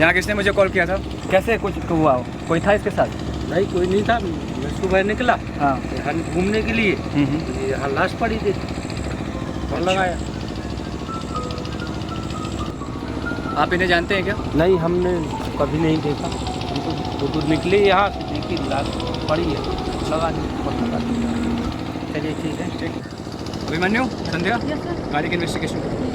यहाँ किसने मुझे कॉल किया था? कैसे कुछ हुआ हो? कोई था इसके साथ? नहीं, कोई नहीं था। मैं सुबह निकला हाँ। यहाँ घूमने के लिए, यहाँ लाश पड़ी थी, कॉल लगाया। आप इन्हें जानते हैं क्या? नहीं, हमने कभी नहीं देखा। हम तो वो दूर निकले यहाँ से, देखी लाश पड़ी है, लगा दी, कॉल लगा दी। चलिए ठीक है। ठीक। अभिमन्यु, संध्या, गाड़ी की इन्वेस्टिगेशन करो।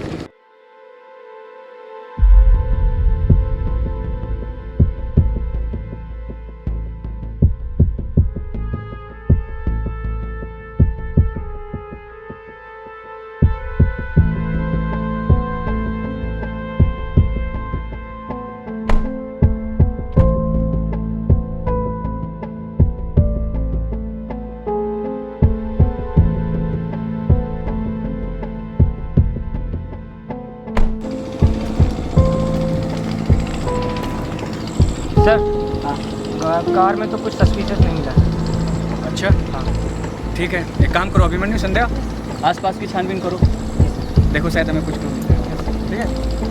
सर कार में तो कुछ सस्पिशियस नहीं मिला। अच्छा, हाँ ठीक है। एक काम करो अभिमन्यु, संध्या, आसपास की छानबीन करो, देखो शायद हमें कुछ मिल जाए। ठीक है।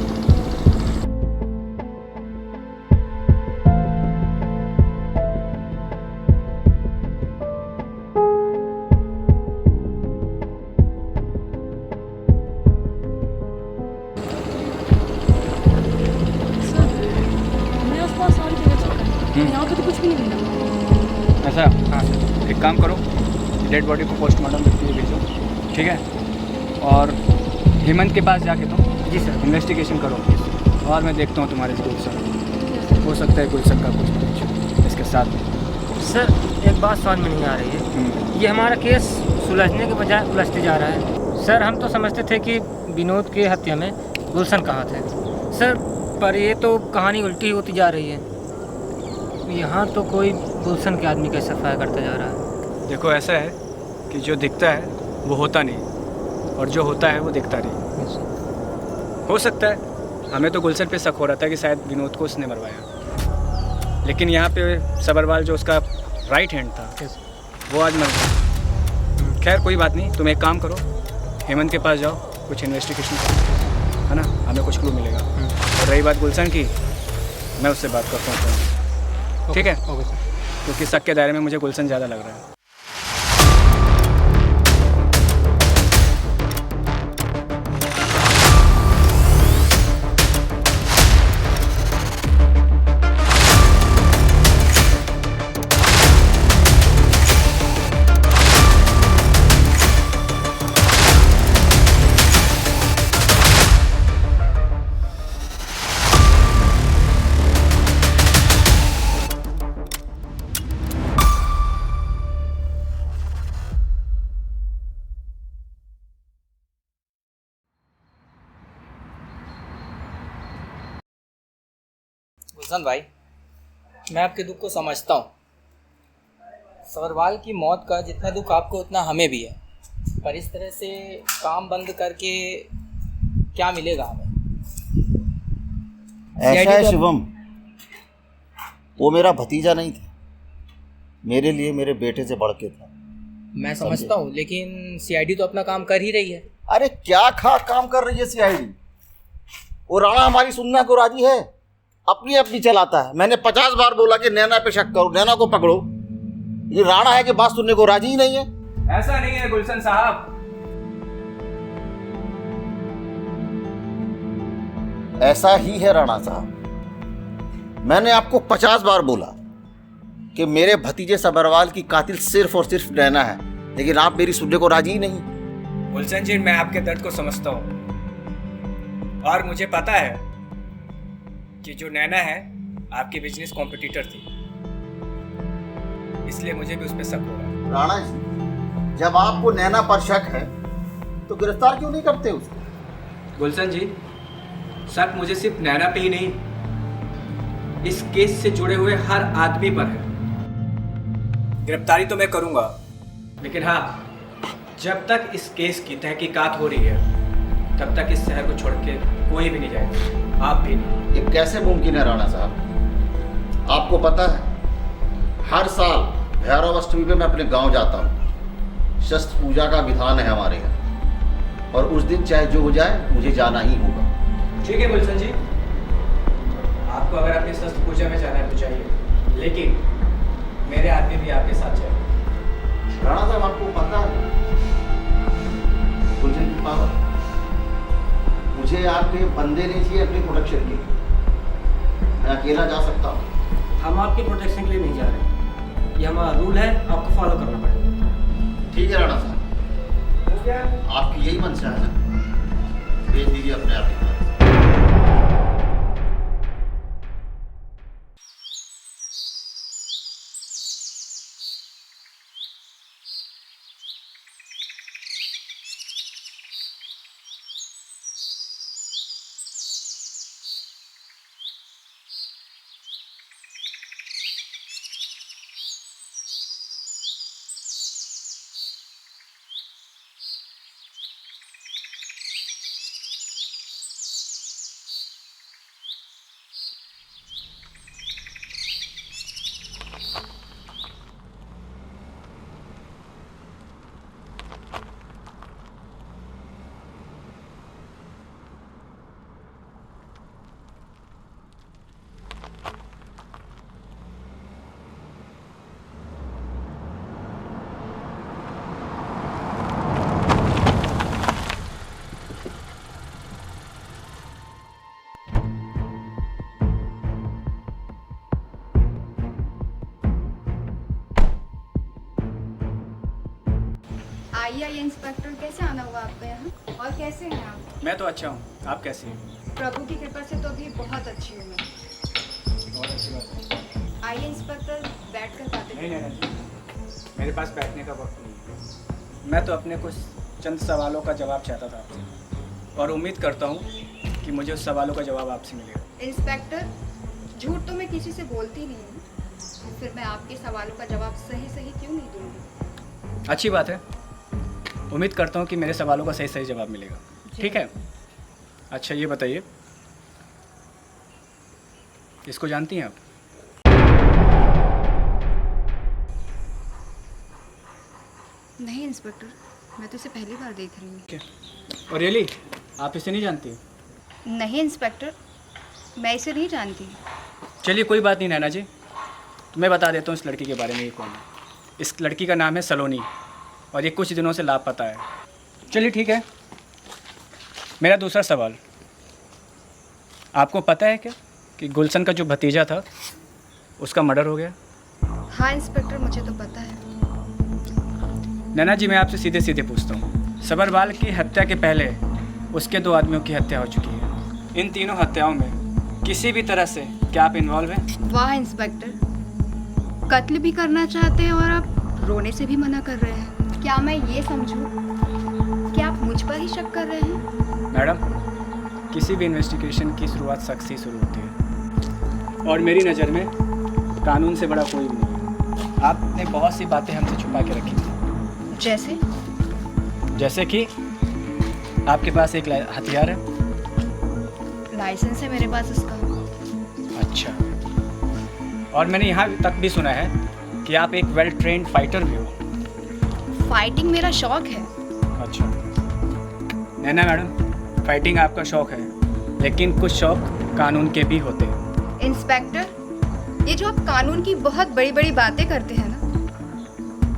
यहाँ पे तो कुछ भी नहीं मिला। ऐसा? हाँ सर। एक काम करो, डेड बॉडी को पोस्टमार्टम के लिए भेजो, ठीक है? और हेमंत के पास जाके तुम जी सर। इन्वेस्टिगेशन करो और मैं देखता हूँ तुम्हारे गुलशन, हो सकता है गुलशन का कुछ ना कुछ इसके साथ। सर एक बात समझ में नहीं आ रही है, ये हमारा केस सुलझने के बजाय उलझते जा रहा है। सर हम तो समझते थे कि विनोद की हत्या में गुलशन कहाँ थे सर, पर ये तो कहानी उल्टी होती जा रही है। यहाँ तो कोई गुलशन के आदमी का सफाया करता जा रहा है। देखो ऐसा है कि जो दिखता है वो होता नहीं और जो होता है वो दिखता नहीं। हो सकता है हमें तो गुलशन पे शक हो रहा था कि शायद विनोद को उसने मरवाया, लेकिन यहाँ पे सबरवाल जो उसका राइट हैंड था वो आज मर गया। खैर कोई बात नहीं, तुम एक काम करो, हेमंत के पास जाओ, कुछ इन्वेस्टिगेशन करो, है ना? हमें कुछ क्लू मिलेगा। और रही बात गुलशन की, मैं उससे बात करता हूँ, ठीक है? Okay sir. क्योंकि शक के दायरे में मुझे गुलशन ज़्यादा लग रहा है। गुलशन भाई, मैं आपके दुख को समझता हूँ। सबरवाल की मौत का जितना दुख आपको उतना हमें भी है, पर इस तरह से काम बंद करके क्या मिलेगा हमें? ऐसा है शिवम, वो मेरा भतीजा नहीं था, मेरे लिए मेरे बेटे से बढ़ के था। मैं समझता हूँ, लेकिन सीआईडी तो अपना काम कर ही रही है। अरे क्या काम कर रही है सीआईडी? वो राणा हमारी सुनने को राजी है, अपनी अपनी चलाता है। मैंने 50 बार बोला कि नैना पे शक करो, नैना को पकड़ो, ये राणा है कि बात सुनने को राजी ही नहीं है। ऐसा नहीं है गुलशन साहब, ऐसा ही है राणा साहब। मैंने आपको 50 बार बोला कि मेरे भतीजे सबरवाल की कातिल सिर्फ और सिर्फ नैना है, लेकिन आप मेरी सुनने को राजी ही नहीं। गुलशन जी, मैं आपके दर्द को समझता हूँ और मुझे पता है कि जो नैना है आपकी बिजनेस कॉम्पिटिटर थी, इसलिए मुझे भी उस पर शक हो रहा है। राणा जी, जब आपको नैना पर शक है तो गिरफ्तार क्यों नहीं करते उसको? गुलशन जी, शक मुझे सिर्फ नैना पे ही नहीं, इस केस से जुड़े हुए हर आदमी पर है। गिरफ्तारी तो मैं करूंगा, लेकिन हाँ, जब तक इस केस की तहकीकात हो रही है तब तक इस शहर को छोड़ के कोई भी नहीं जाएगा, आप भी नहीं। ये कैसे मुमकिन है राणा साहब? आपको पता है हर साल भैरव अष्टमी पे मैं अपने गांव जाता हूँ, शस्त्र पूजा का विधान है हमारे यहाँ, और उस दिन चाहे जो हो जाए मुझे जाना ही होगा। ठीक है गुलशन जी, आप आपको अगर अपनी शस्त्र पूजा में जाना है तो चाहिए, लेकिन मेरे आदमी भी आपके साथ जाए। राणा साहब आपको पता है गुलशन की पावर? मुझे आपके बंदे नहीं चाहिए अपनी प्रोटेक्शन के लिए, मैं अकेला जा सकता हूँ। हम आपके प्रोटेक्शन के लिए नहीं जा रहे, ये हमारा रूल है, आपको फॉलो करना पड़ेगा। ठीक है राणा साहब, आपकी यही मंशा है ना, भेज दीजिए अपने आप ही। आइए इंस्पेक्टर, कैसे आना हुआ आपका यहाँ और कैसे हैं आप? मैं तो अच्छा हूँ, आप कैसे हैं? प्रभु की कृपा से तो अभी बहुत अच्छी हूँ मैं। बहुत अच्छी बात है। आइए इंस्पेक्टर, बैठ कर बातें नहीं करें। नहीं, मेरे पास बैठने का वक्त नहीं है। मैं तो अपने कुछ चंद सवालों का जवाब चाहता था आपसे, और उम्मीद करता हूँ कि मुझे उस सवालों का जवाब आपसे मिलेगा। इंस्पेक्टर, झूठ तो मैं किसी से बोलती नहीं हूँ, फिर मैं आपके सवालों का जवाब सही सही क्यों नहीं दूँगी? अच्छी बात है, उम्मीद करता हूँ कि मेरे सवालों का सही सही जवाब मिलेगा। ठीक है। अच्छा ये बताइए, इसको जानती हैं आप? नहीं इंस्पेक्टर, मैं तो इसे पहली बार देख रही हूँ। क्या? और रियली आप इसे नहीं जानती? नहीं इंस्पेक्टर, मैं इसे नहीं जानती। चलिए कोई बात नहीं नैना जी, तो मैं बता देता हूँ इस लड़की के बारे में ये कौन है। इस लड़की का नाम है सलोनी, और ये कुछ दिनों से लापता है। चलिए ठीक है, मेरा दूसरा सवाल, आपको पता है क्या कि गुलशन का जो भतीजा था उसका मर्डर हो गया? हाँ इंस्पेक्टर, मुझे तो पता है। नैना जी मैं आपसे सीधे सीधे पूछता हूँ, सबरवाल की हत्या के पहले उसके 2 आदमियों की हत्या हो चुकी है। इन तीनों हत्याओं में किसी भी तरह से क्या आप इन्वॉल्व हैं? वाह इंस्पेक्टर, कत्ल भी करना चाहते हैं और आप रोने से भी मना कर रहे हैं। क्या मैं ये समझूं कि आप मुझ पर ही शक कर रहे हैं? मैडम, किसी भी इन्वेस्टिगेशन की शुरुआत शक से शुरू होती है, और मेरी नज़र में कानून से बड़ा कोई भी नहीं है। आपने बहुत सी बातें हमसे छुपा के रखी थी। जैसे कि आपके पास एक हथियार है। लाइसेंस है मेरे पास उसका। अच्छा, और मैंने यहाँ तक भी सुना है कि आप एक वेल ट्रेन्ड फाइटर भी हो। फाइटिंग मेरा शौक है। अच्छा नैना मैडम, फाइटिंग आपका शौक है, लेकिन कुछ शौक कानून के भी होते हैं। इंस्पेक्टर, ये जो आप कानून की बहुत बड़ी बड़ी बातें करते हैं ना,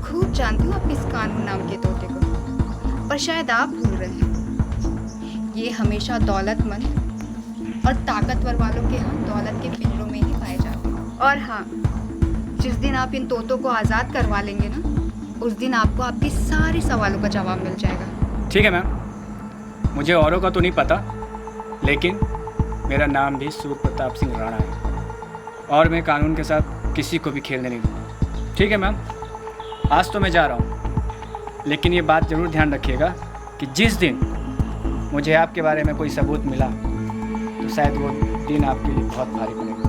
खूब जानती हूँ आप इस कानून नाम के तोते को, पर शायद आप भूल रहे हैं ये हमेशा दौलतमंद और ताकतवर वालों के यहाँ दौलत के पिंजरों में ही पाए जाते हैं। और हाँ, जिस दिन आप इन तोतों को आज़ाद करवा लेंगे ना, उस दिन आपको आपके सारे सवालों का जवाब मिल जाएगा। ठीक है मैम, मुझे औरों का तो नहीं पता, लेकिन मेरा नाम भी सूर्य प्रताप सिंह राणा है, और मैं कानून के साथ किसी को भी खेलने नहीं दूँगा। ठीक है मैम, आज तो मैं जा रहा हूँ, लेकिन ये बात ज़रूर ध्यान रखिएगा कि जिस दिन मुझे आपके बारे में कोई सबूत मिला तो शायद वो दिन आपके लिए बहुत भारी पड़ेगा।